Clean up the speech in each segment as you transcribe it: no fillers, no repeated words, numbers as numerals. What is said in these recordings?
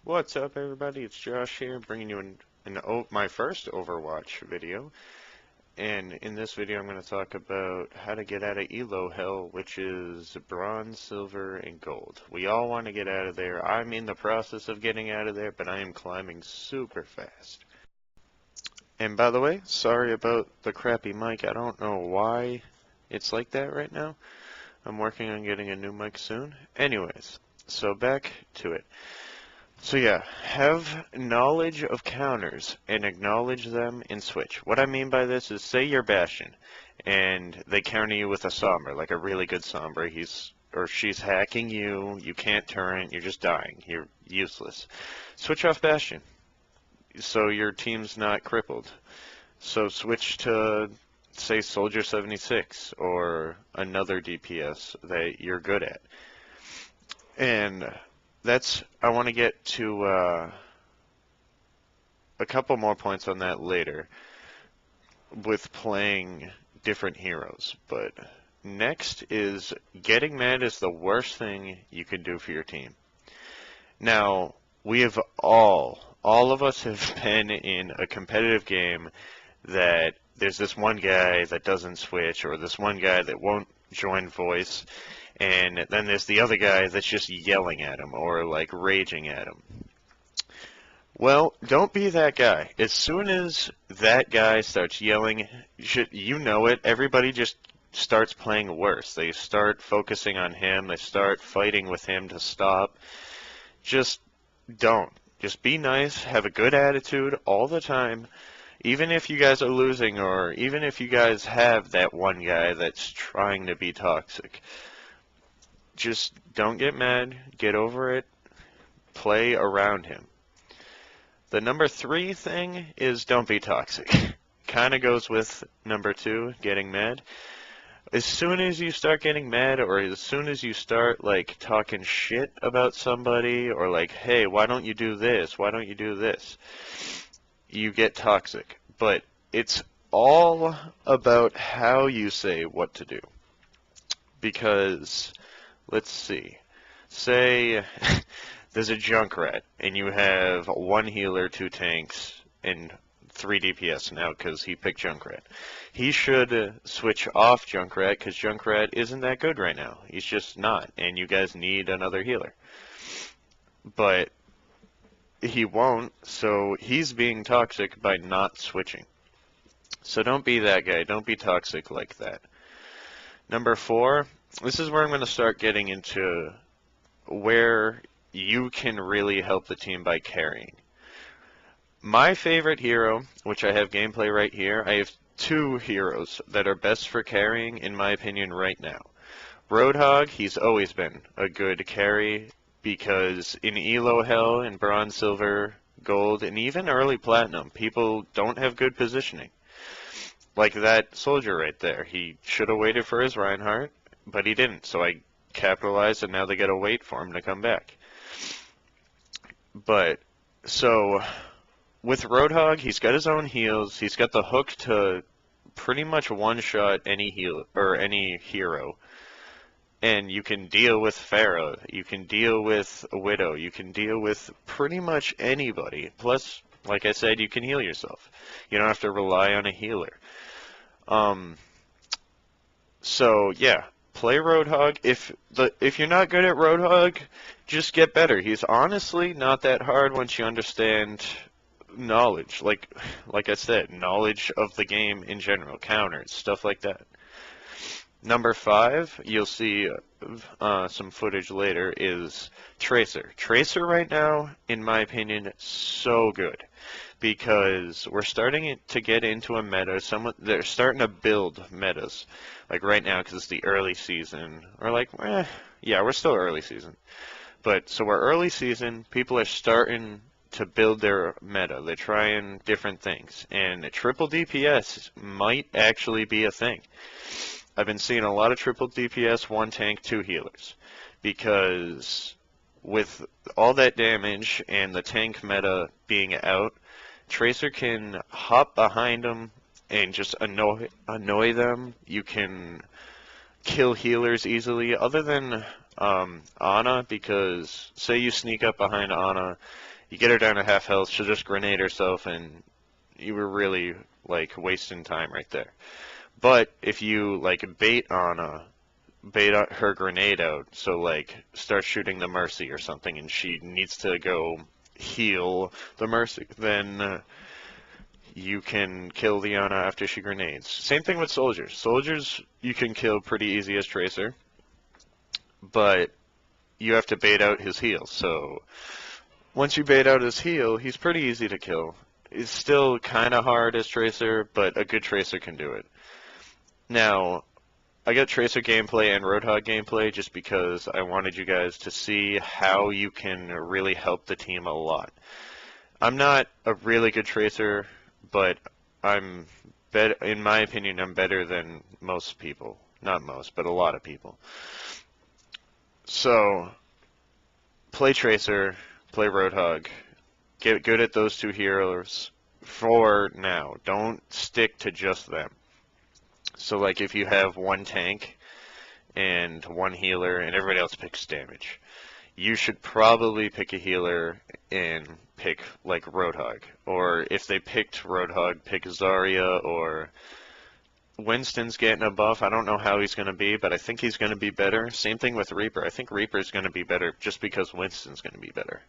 What's up, everybody? It's Josh here, bringing you my first Overwatch video. And in this video, I'm going to talk about how to get out of Elo Hell, which is bronze, silver, and gold. We all want to get out of there. I'm in the process of getting out of there, but I am climbing super fast. And by the way, sorry about the crappy mic. I don't know why it's like that right now. I'm working on getting a new mic soon. Anyways, so back to it. So yeah, have knowledge of counters and acknowledge them in Switch. What I mean by this is, say you're Bastion and they counter you with a Sombra, like a really good Sombra. He's or she's hacking you, you can't turn, you're just dying, you're useless. Switch off Bastion so your team's not crippled. So switch to, say, Soldier 76 or another DPS that you're good at. And I want to get to a couple more points on that later with playing different heroes. But next is, getting mad is the worst thing you can do for your team. Now, we have all of us have been in a competitive game that there's this one guy that doesn't switch, or this one guy that won't join voice, and then there's the other guy that's just yelling at him or like raging at him. Well, don't be that guy. As soon as that guy starts yelling, you know it, everybody just starts playing worse. They start focusing on him, they start fighting with him to stop. Just don't. Just be nice, have a good attitude all the time. Even if you guys are losing, or even if you guys have that one guy that's trying to be toxic. Just don't get mad, get over it, play around him. The number 3 thing is, don't be toxic. Kind of goes with number 2, getting mad. As soon as you start getting mad, or as soon as you start like talking shit about somebody, or like, hey, why don't you do this, why don't you do this, you get toxic. But it's all about how you say what to do. Because, let's see, say there's a Junkrat, and you have 1 healer, 2 tanks, and 3 DPS now because he picked Junkrat. He should switch off Junkrat because Junkrat isn't that good right now. He's just not, and you guys need another healer. But he won't, so he's being toxic by not switching. So don't be that guy. Don't be toxic like that. Number 4, this is where I'm going to start getting into where you can really help the team by carrying. My favorite hero, which I have gameplay right here, I have 2 heroes that are best for carrying, in my opinion, right now. Roadhog, he's always been a good carry, because in Elo Hell, and Bronze, Silver, Gold, and even early Platinum, people don't have good positioning. Like that soldier right there. He should have waited for his Reinhardt, but he didn't, so I capitalized, and now they gotta wait for him to come back. But, so, with Roadhog, he's got his own heals, he's got the hook to pretty much one-shot any heal or any hero. And you can deal with Pharah, you can deal with a Widow, you can deal with pretty much anybody. Plus, like I said, you can heal yourself. You don't have to rely on a healer. So yeah, play Roadhog. If you're not good at Roadhog, just get better. He's honestly not that hard once you understand knowledge. Like I said, knowledge of the game in general, counters, stuff like that. Number 5, you'll see some footage later, is Tracer. Tracer right now, in my opinion, so good. Because we're starting to get into a meta. They're starting to build metas. Like right now, because it's the early season. Or like, yeah, we're still early season. But, so we're early season, people are starting to build their meta. They're trying different things. And triple DPS might actually be a thing. I've been seeing a lot of triple DPS, 1 tank, 2 healers. Because with all that damage and the tank meta being out, Tracer can hop behind them and just annoy them. You can kill healers easily, other than Ana, because say you sneak up behind Ana, you get her down to half health, she'll just grenade herself, and you were really like wasting time right there. But if you like bait Ana, bait her grenade out, so like start shooting the Mercy or something, and she needs to go heal the Mercy, then you can kill the Ana after she grenades. Same thing with soldiers. Soldiers you can kill pretty easy as Tracer, but you have to bait out his heal. So once you bait out his heal, he's pretty easy to kill. It's still kind of hard as Tracer, but a good Tracer can do it. Now, I got Tracer gameplay and Roadhog gameplay just because I wanted you guys to see how you can really help the team a lot. I'm not a really good Tracer, but I'm in my opinion, I'm better than most people. Not most, but a lot of people. So, play Tracer, play Roadhog, get good at those two heroes for now. Don't stick to just them. So like if you have one tank and one healer and everybody else picks damage, you should probably pick a healer and pick like Roadhog. Or if they picked Roadhog, pick Zarya, or Winston's getting a buff. I don't know how he's going to be, but I think he's going to be better. Same thing with Reaper. I think Reaper's going to be better just because Winston's going to be better.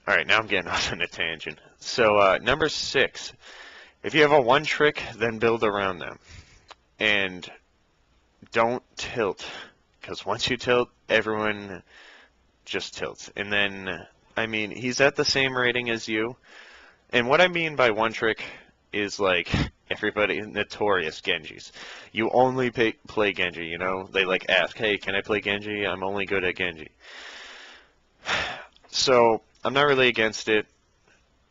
Alright, now I'm getting off on a tangent. So, number 6. If you have a one trick, then build around them. And don't tilt. Because once you tilt, everyone just tilts. And then, I mean, he's at the same rating as you. And what I mean by one trick is like everybody notorious Genjis. You only play Genji, you know? They like ask, hey, can I play Genji? I'm only good at Genji. So, I'm not really against it.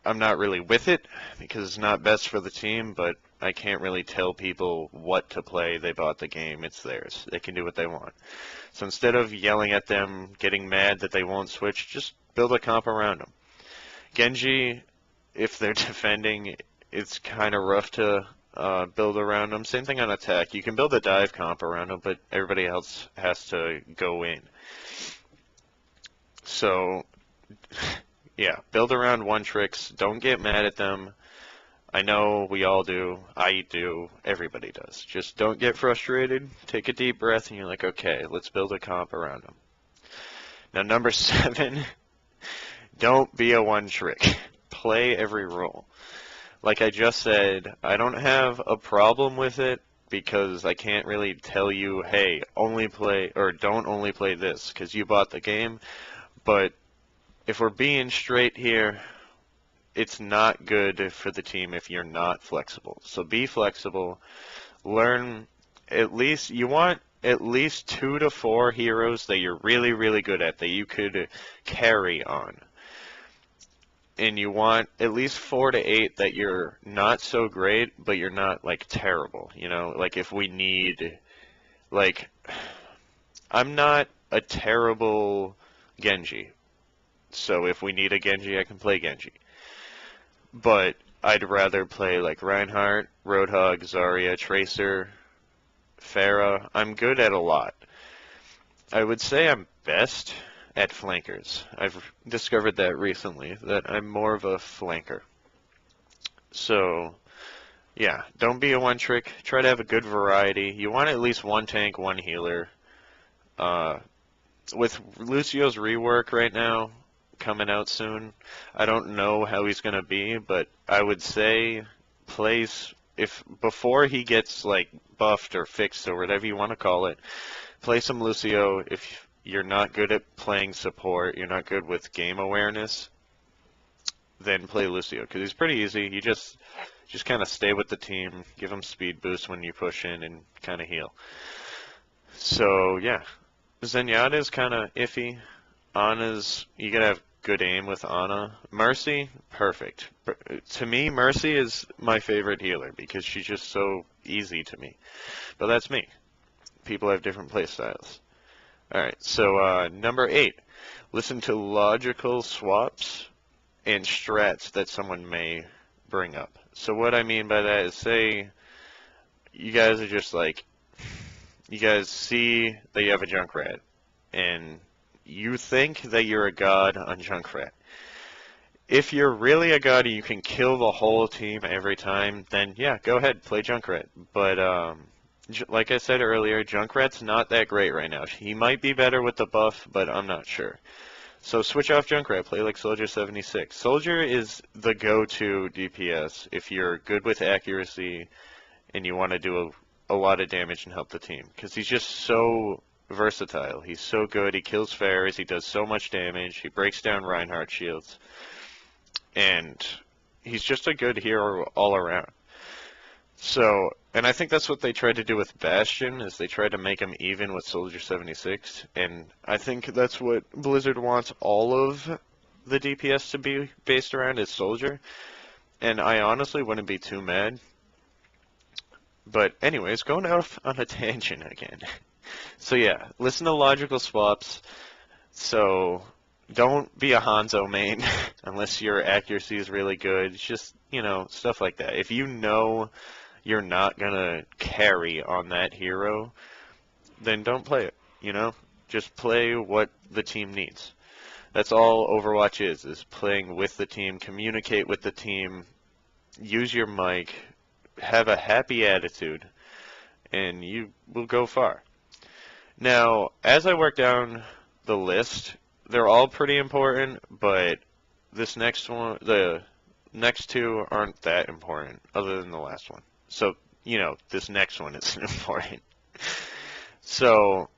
I'm not really with it because it's not best for the team, but I can't really tell people what to play. They bought the game. It's theirs. They can do what they want. So instead of yelling at them, getting mad that they won't switch, just build a comp around them. Genji, if they're defending, it's kind of rough to build around them. Same thing on attack. You can build a dive comp around them, but everybody else has to go in. So, yeah, build around one tricks. Don't get mad at them. I know we all do. I do. Everybody does. Just don't get frustrated. Take a deep breath and you're like, okay, let's build a comp around them. Now, number 7, don't be a one trick. Play every role. Like I just said, I don't have a problem with it because I can't really tell you, hey, only play or don't only play this because you bought the game. But if we're being straight here, it's not good for the team if you're not flexible. So be flexible. Learn you want at least 2 to 4 heroes that you're really, really good at that you could carry on. And you want at least 4 to 8 that you're not so great, but you're not like terrible. You know, like if we need, like, I'm not a terrible Genji. So if we need a Genji, I can play Genji. But I'd rather play like Reinhardt, Roadhog, Zarya, Tracer, Pharah. I'm good at a lot. I would say I'm best at flankers. I've discovered that recently, that I'm more of a flanker. So, yeah, don't be a one trick. Try to have a good variety. You want at least one tank, one healer. With Lucio's rework right now, coming out soon, I don't know how he's going to be, but I would say if before he gets like buffed or fixed or whatever you want to call it, play some Lucio. If you're not good at playing support, you're not good with game awareness, then play Lucio because he's pretty easy. You just kind of stay with the team, give him speed boost when you push in, and kind of heal. So yeah, Zenyatta is kind of iffy. Ana's, you gotta have good aim with Ana. Mercy, perfect. To me, Mercy is my favorite healer because she's just so easy to me. But that's me. People have different play styles. Alright, so number 8. Listen to logical swaps and strats that someone may bring up. So what I mean by that is, say you guys are just like, you guys see that you have a Junkrat, and you think that you're a god on Junkrat. If you're really a god and you can kill the whole team every time, then yeah, go ahead, play Junkrat. But like I said earlier, Junkrat's not that great right now. He might be better with the buff, but I'm not sure. So switch off Junkrat, play like Soldier 76. Soldier is the go-to DPS if you're good with accuracy and you want to do a lot of damage and help the team. Because he's just so versatile. He's so good. He kills Pharahs. He does so much damage. He breaks down Reinhardt shields. And he's just a good hero all around. So, and I think that's what they tried to do with Bastion, is they tried to make him even with Soldier 76, and I think that's what Blizzard wants all of the DPS to be based around, is Soldier, and I honestly wouldn't be too mad. But anyways, going off on a tangent again. So yeah, listen to logical swaps, so don't be a Hanzo main unless your accuracy is really good. It's just, you know, stuff like that. If you know you're not gonna carry on that hero, then don't play it, you know? Just play what the team needs. That's all Overwatch is playing with the team, communicate with the team, use your mic, have a happy attitude, and you will go far. Now, as I work down the list, they're all pretty important, but this next one, the next two aren't that important, other than the last one. So, you know, this next one is important. So,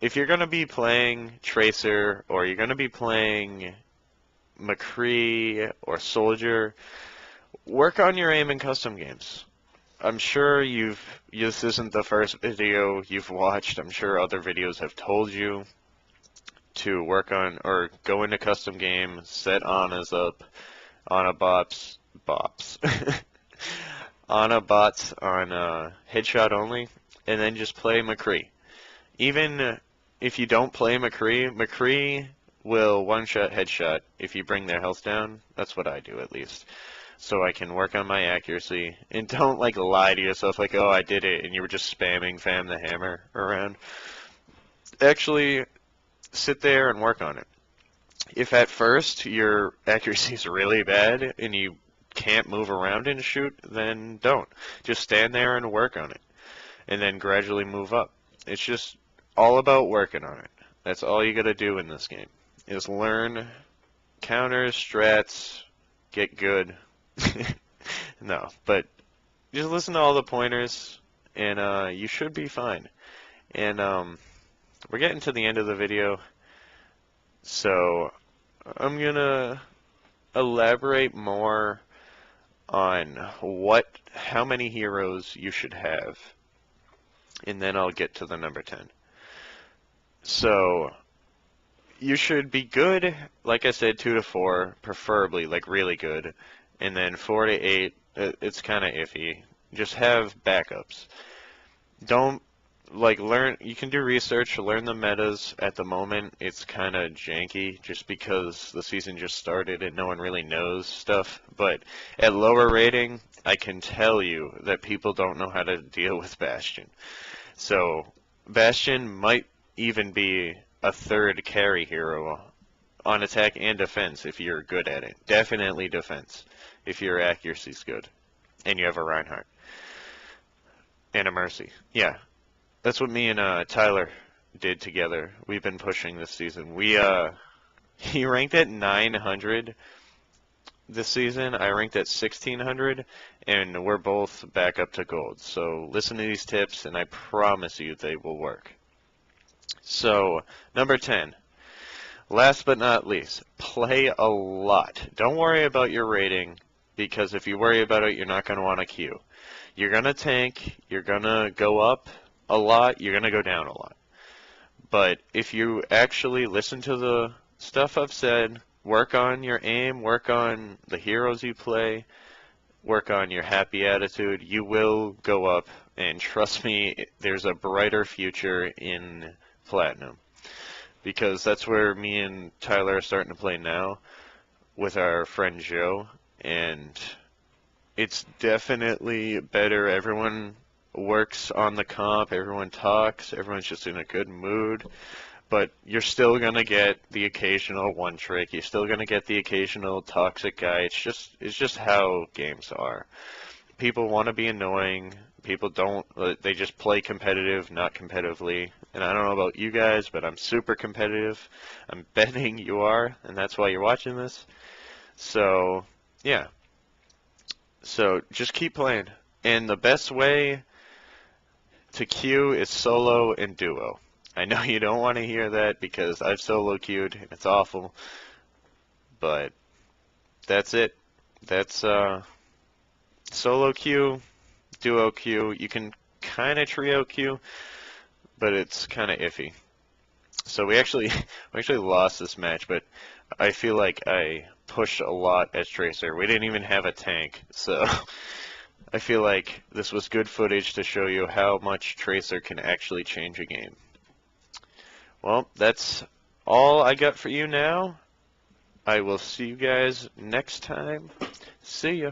if you're going to be playing Tracer, or you're going to be playing McCree or Soldier, work on your aim in custom games. I'm sure this isn't the first video you've watched. I'm sure other videos have told you to work on, or go into custom game, set Ana's up, Ana bots, Ana bots on headshot only, and then just play McCree. Even if you don't play McCree, McCree will one-shot headshot if you bring their health down. That's what I do, at least. So I can work on my accuracy. And don't, like, lie to yourself like, oh, I did it, and you were just spamming Fam the Hammer around. Actually, sit there and work on it. If at first your accuracy is really bad and you can't move around and shoot, then don't. Just stand there and work on it, and then gradually move up. It's just all about working on it. That's all you gotta do in this game, is learn counters, strats, get good. No, but just listen to all the pointers, and you should be fine. And we're getting to the end of the video, so I'm gonna elaborate more on how many heroes you should have, and then I'll get to the number 10. So you should be good, like I said, 2 to 4, preferably like really good, and then 4 to 8, it's kind of iffy. Just have backups. Don't learn. You can do research, learn the metas. At the moment, it's kind of janky just because the season just started and no one really knows stuff. But at lower rating, I can tell you that people don't know how to deal with Bastion. So Bastion might even be a third carry hero on attack and defense if you're good at it. Definitely defense if your accuracy's good and you have a Reinhardt and a Mercy. Yeah. That's what me and Tyler did together. We've been pushing this season. He ranked at 900 this season. I ranked at 1600, and we're both back up to gold. So listen to these tips, and I promise you they will work. So number 10. Last but not least, play a lot. Don't worry about your rating, because if you worry about it, you're not going to want to queue. You're going to tank. You're going to go up a lot, you're going to go down a lot. But if you actually listen to the stuff I've said, work on your aim, work on the heroes you play, work on your happy attitude, you will go up. And trust me, there's a brighter future in Platinum. Because that's where me and Tyler are starting to play now. with our friend Joe, and it's definitely better. Everyone works on the comp, everyone talks, everyone's just in a good mood, but you're still gonna get the occasional one trick. You're still gonna get the occasional toxic guy. It's just how games are. People want to be annoying. People don't. They just play competitive, not competitively. And I don't know about you guys, but I'm super competitive. I'm betting you are, and that's why you're watching this. So, yeah. So just keep playing. And the best way to queue is solo and duo. I know you don't want to hear that because I've solo queued and it's awful, but that's it. That's solo queue, duo queue. You can kind of trio queue, but it's kind of iffy. So we actually lost this match, but I feel like I pushed a lot as Tracer. We didn't even have a tank, so I feel like this was good footage to show you how much Tracer can actually change a game. Well, that's all I got for you now. I will see you guys next time. See ya.